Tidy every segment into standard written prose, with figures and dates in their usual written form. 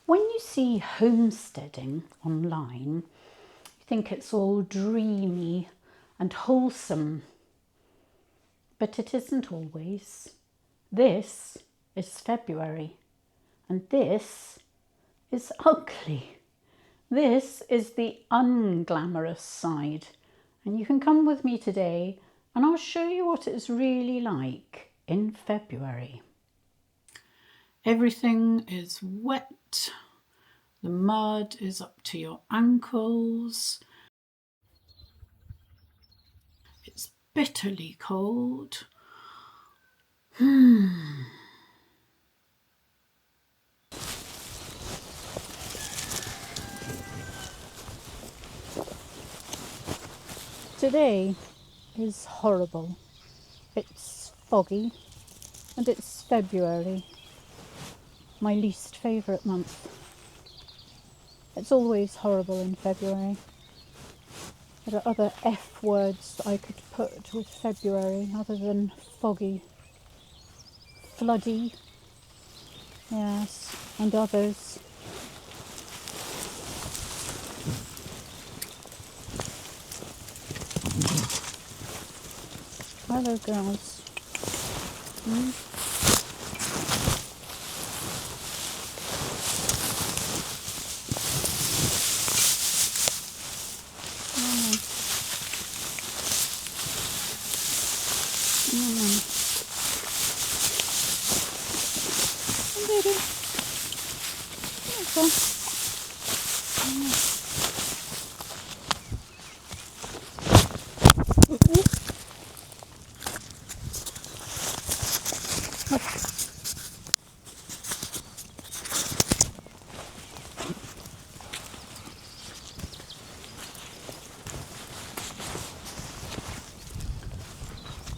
When you see homesteading online, you think it's all dreamy and wholesome, but it isn't always. This is February, and this is ugly. This is the unglamorous side, and you can come with me today and I'll show you what it's really like in February. Everything is wet. The mud is up to your ankles. It's bitterly cold. Today is horrible. It's foggy and it's February, my least favourite month. It's always horrible in February. There are other F words that I could put with February other than foggy. Floody, yes, and others. Hello, girls. Baby. Okay.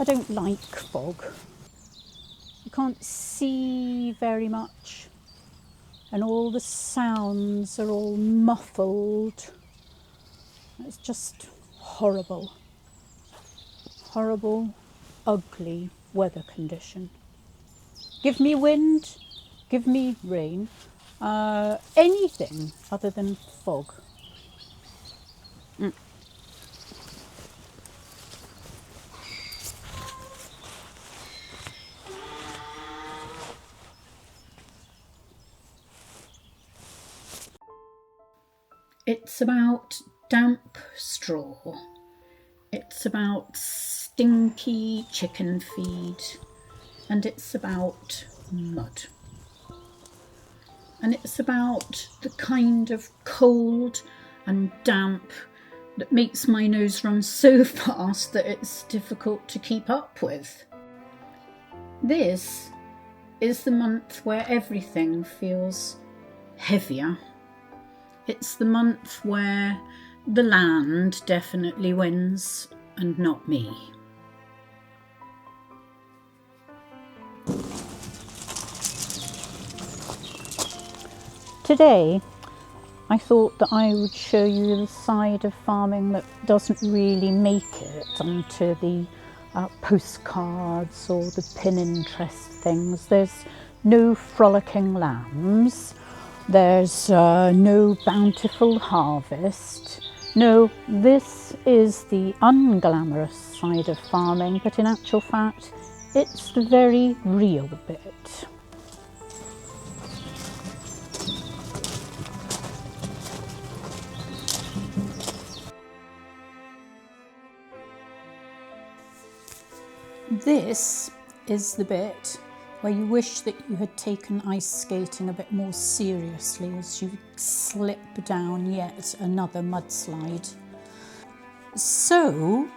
I don't like fog. You can't see very much, and all the sounds are all muffled. It's just horrible. Horrible, ugly weather condition. Give me wind, give me rain, anything other than fog. It's about damp straw. It's about stinky chicken feed. And it's about mud. And it's about the kind of cold and damp that makes my nose run so fast that it's difficult to keep up with. This is the month where everything feels heavier. It's the month where the land definitely wins and not me. Today, I thought that I would show you the side of farming that doesn't really make it onto the postcards or the pin interest things. There's no frolicking lambs. There's no bountiful harvest. No, this is the unglamorous side of farming, but in actual fact, it's the very real bit. This is the bit where you wish that you had taken ice skating a bit more seriously as you slip down yet another mudslide. So,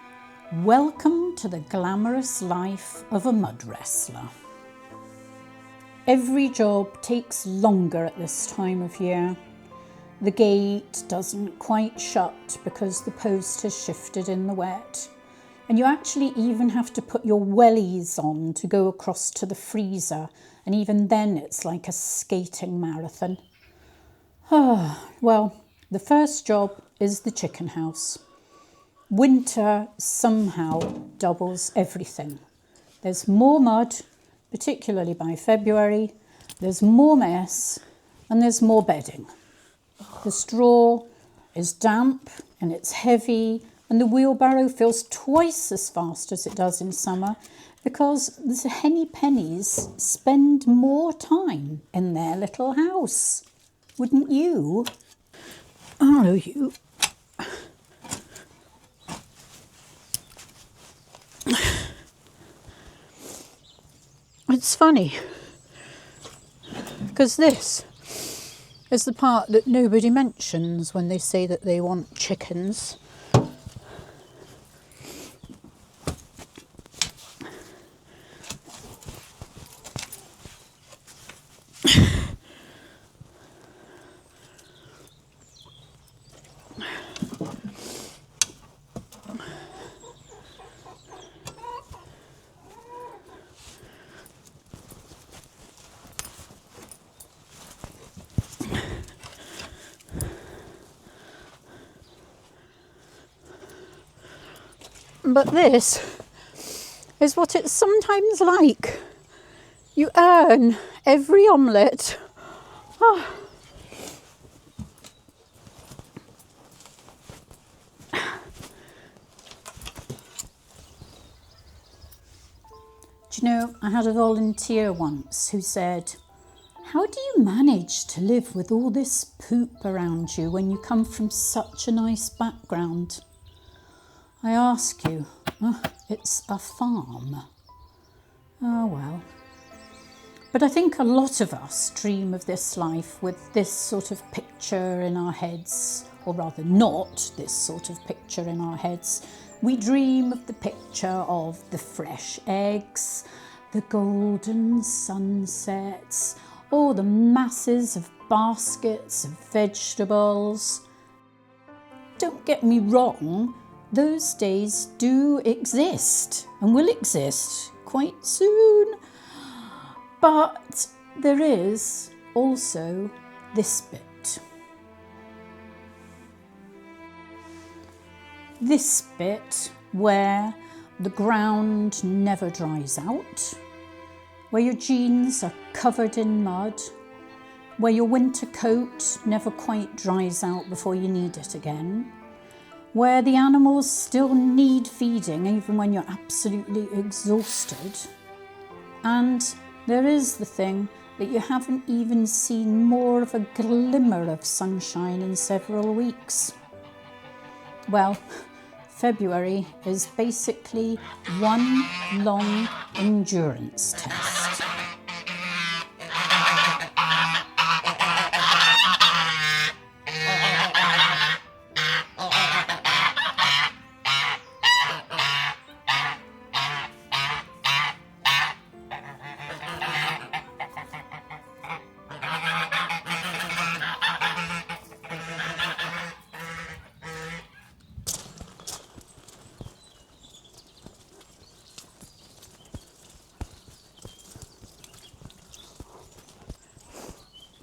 welcome to the glamorous life of a mud wrestler. Every job takes longer at this time of year. The gate doesn't quite shut because the post has shifted in the wet. And you actually even have to put your wellies on to go across to the freezer. And even then it's like a skating marathon. Well, the first job is the chicken house. Winter somehow doubles everything. There's more mud, particularly by February. There's more mess. And there's more bedding. The straw is damp and it's heavy, and the wheelbarrow fills twice as fast as it does in summer because the henny pennies spend more time in their little house. Wouldn't you? Oh, you. It's funny because this is the part that nobody mentions when they say that they want chickens. But this is what it's sometimes like. You earn every omelette. Oh. Do you know, I had a volunteer once who said, "How do you manage to live with all this poop around you when you come from such a nice background?" I ask you, it's a farm. Oh well. But I think a lot of us dream of this life with this sort of picture in our heads, or rather not this sort of picture in our heads. We dream of the picture of the fresh eggs, the golden sunsets, or the masses of baskets of vegetables. Don't get me wrong, those days do exist and will exist quite soon. But there is also this bit. This bit where the ground never dries out, where your jeans are covered in mud, where your winter coat never quite dries out before you need it again, where the animals still need feeding even when you're absolutely exhausted. And there is the thing that you haven't even seen more of a glimmer of sunshine in several weeks. Well, February is basically one long endurance test.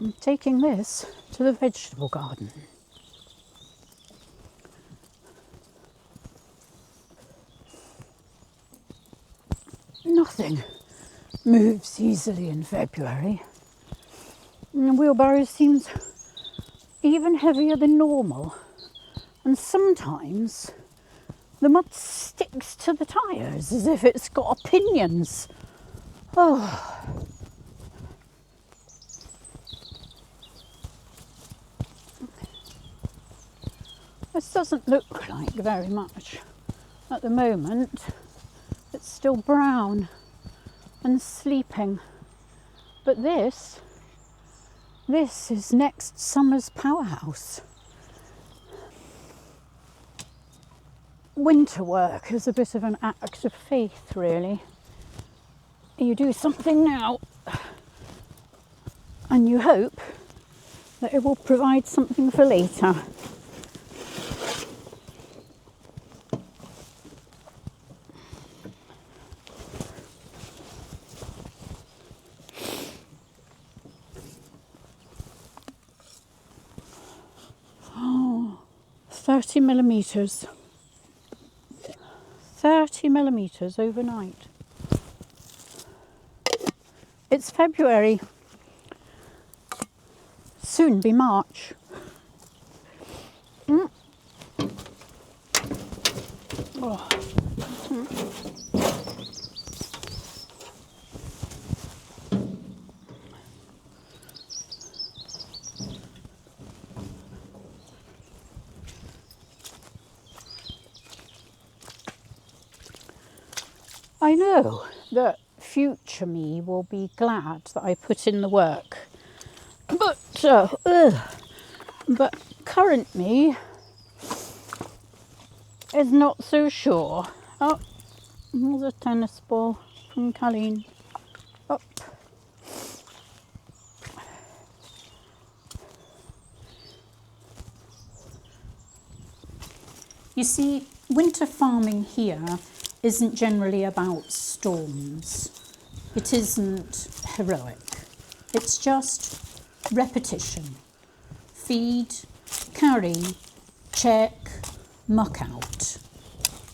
I'm taking this to the vegetable garden. Nothing moves easily in February. And the wheelbarrow seems even heavier than normal. And sometimes the mud sticks to the tyres as if it's got opinions. Oh. This doesn't look like very much at the moment. It's still brown and sleeping. But this is next summer's powerhouse. Winter work is a bit of an act of faith, really. You do something now and you hope that it will provide something for later. Oh, 30 millimetres. 30 millimetres overnight. It's February. soon be March. Oh. I know that future me will be glad that I put in the work, but current me is not so sure. Oh, there's a tennis ball from Colleen. Up. You see, winter farming here isn't generally about storms. It isn't heroic. It's just repetition. Feed, carry, check, muck out.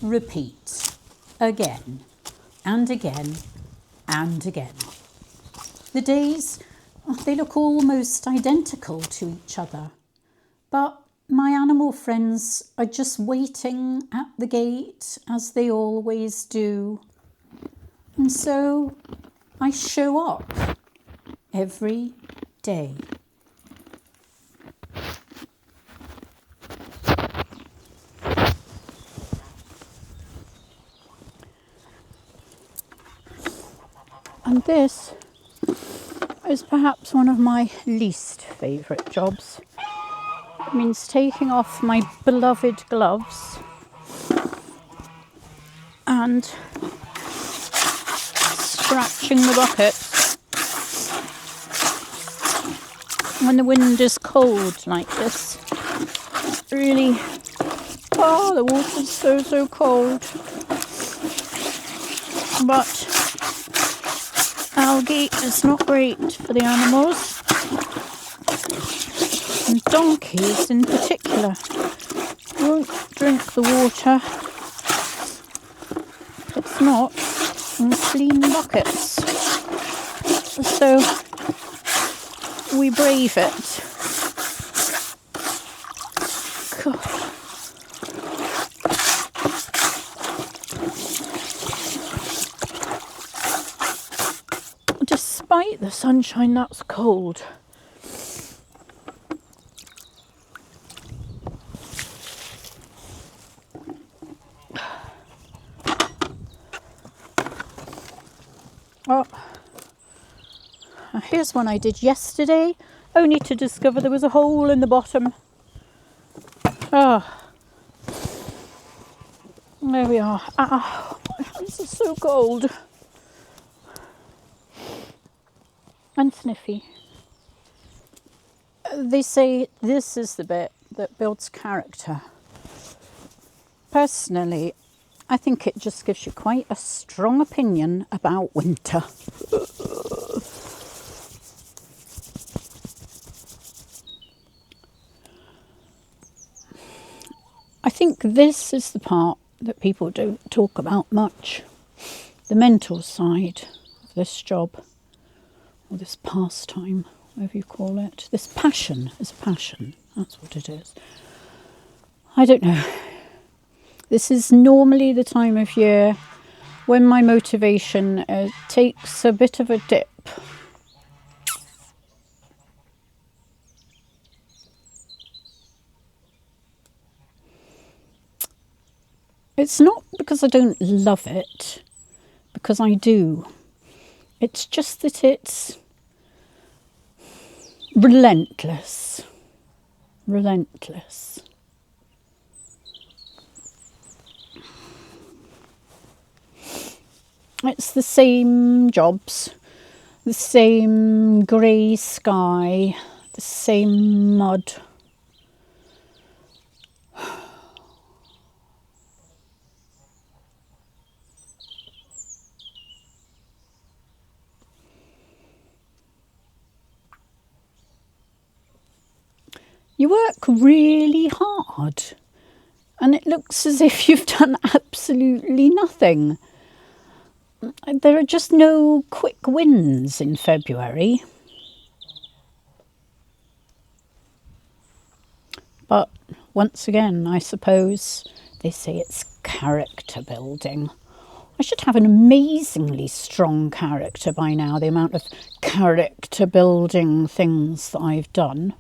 Repeat. Again and again and again. The days, they look almost identical to each other, but my animal friends are just waiting at the gate as they always do. And so I show up every day. And this is perhaps one of my least favourite jobs. It means taking off my beloved gloves and scratching the buckets when the wind is cold like this. Really, the water's so cold. But algae is not great for the animals, and donkeys in particular won't drink the water if it's not in clean buckets. So we brave it. God. Despite the sunshine, that's cold. Oh, here's one I did yesterday, only to discover there was a hole in the bottom. Oh, there we are. Ah, my hands are so cold. And sniffy. They say this is the bit that builds character. Personally, I think it just gives you quite a strong opinion about winter. I think this is the part that people don't talk about much. The mental side of this job, or this pastime, whatever you call it. This passion is passion. That's what it is. I don't know. This is normally the time of year when my motivation takes a bit of a dip. It's not because I don't love it, because I do. It's just that it's relentless. Relentless. It's the same jobs, the same grey sky, the same mud. You work really hard and it looks as if you've done absolutely nothing. There are just no quick wins in February. But once again, I suppose they say it's character building. I should have an amazingly strong character by now, the amount of character building things that I've done.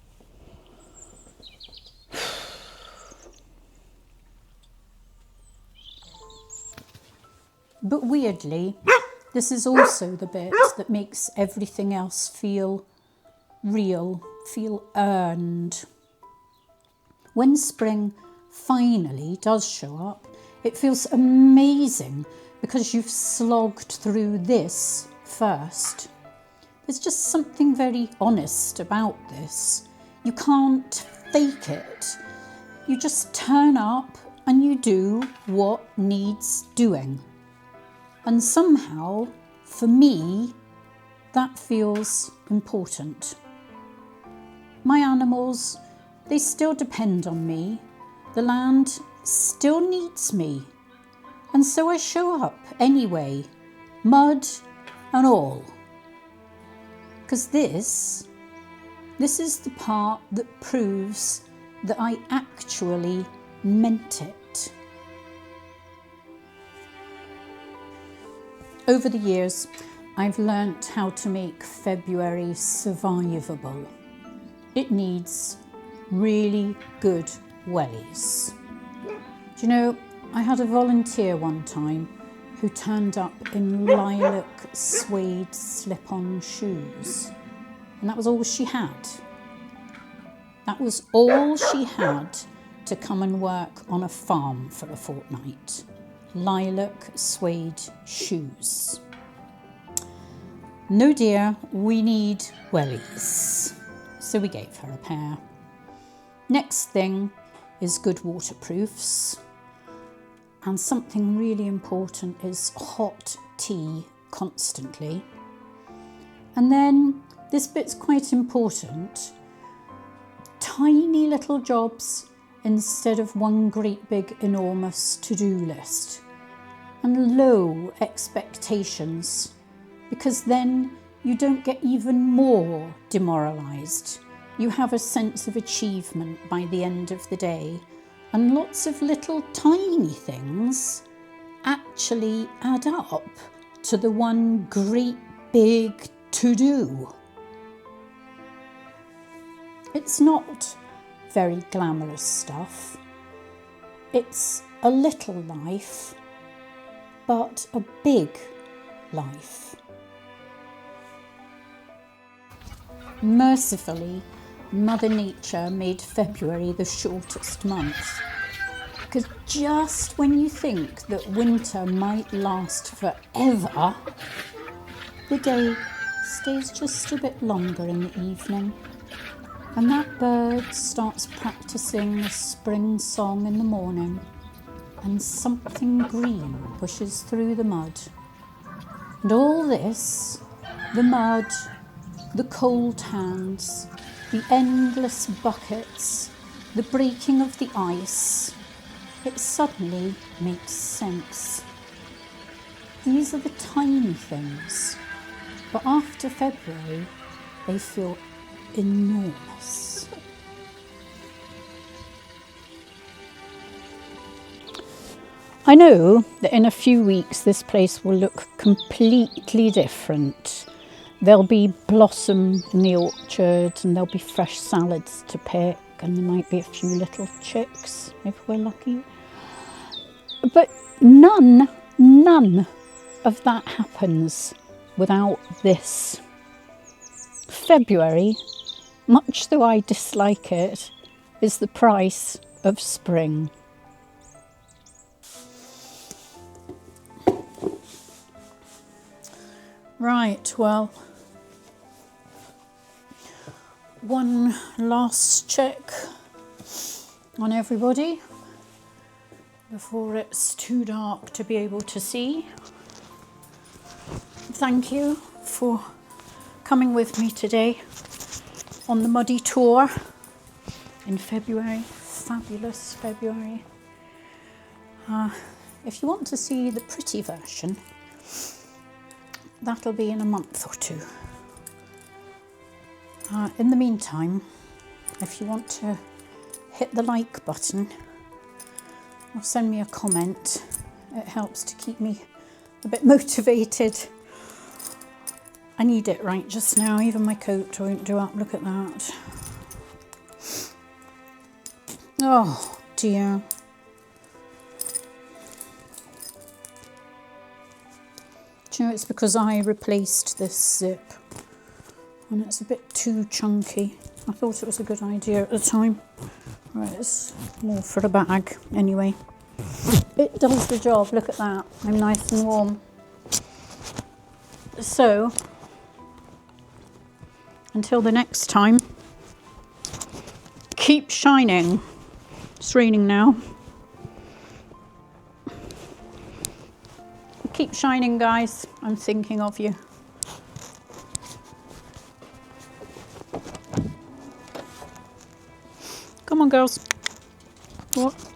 But weirdly, this is also the bit that makes everything else feel real, feel earned. When spring finally does show up, it feels amazing because you've slogged through this first. There's just something very honest about this. You can't fake it. You just turn up and you do what needs doing. And somehow, for me, that feels important. My animals, they still depend on me. The land still needs me. And so I show up anyway, mud and all. Because this is the part that proves that I actually meant it. Over the years, I've learnt how to make February survivable. It needs really good wellies. Do you know, I had a volunteer one time who turned up in lilac suede slip-on shoes. And that was all she had. That was all she had to come and work on a farm for a fortnight. Lilac suede shoes. No dear, we need wellies. So we gave her a pair. Next thing is good waterproofs. And something really important is hot tea constantly. And then this bit's quite important. Tiny little jobs instead of one great big enormous to-do list. And low expectations, because then you don't get even more demoralised. You have a sense of achievement by the end of the day, and lots of little tiny things actually add up to the one great big to-do. It's not very glamorous stuff. It's a little life, but a big life. Mercifully, Mother Nature made February the shortest month. Because just when you think that winter might last forever, the day stays just a bit longer in the evening. And that bird starts practicing a spring song in the morning, and something green pushes through the mud. And all this, the mud, the cold hands, the endless buckets, the breaking of the ice, it suddenly makes sense. These are the tiny things, but after February, they feel enormous. I know that in a few weeks this place will look completely different. There'll be blossom in the orchard and there'll be fresh salads to pick and there might be a few little chicks if we're lucky. But none of that happens without this. February, much though I dislike it, is the price of spring. Right, well, one last check on everybody before it's too dark to be able to see. Thank you for coming with me today on the muddy tour in February, fabulous February. If you want to see the pretty version, that'll be in a month or two. In the meantime, if you want to hit the like button or send me a comment. It helps to keep me a bit motivated. I need it right just now. Even my coat won't do up. Look at that. Oh dear. Do you know, it's because I replaced this zip and it's a bit too chunky. I thought it was a good idea at the time. Right, it's more for a bag anyway. It does the job. Look at that. I'm nice and warm. So, until the next time, keep shining. It's raining now. Keep shining, guys. I'm thinking of you. Come on, girls. What?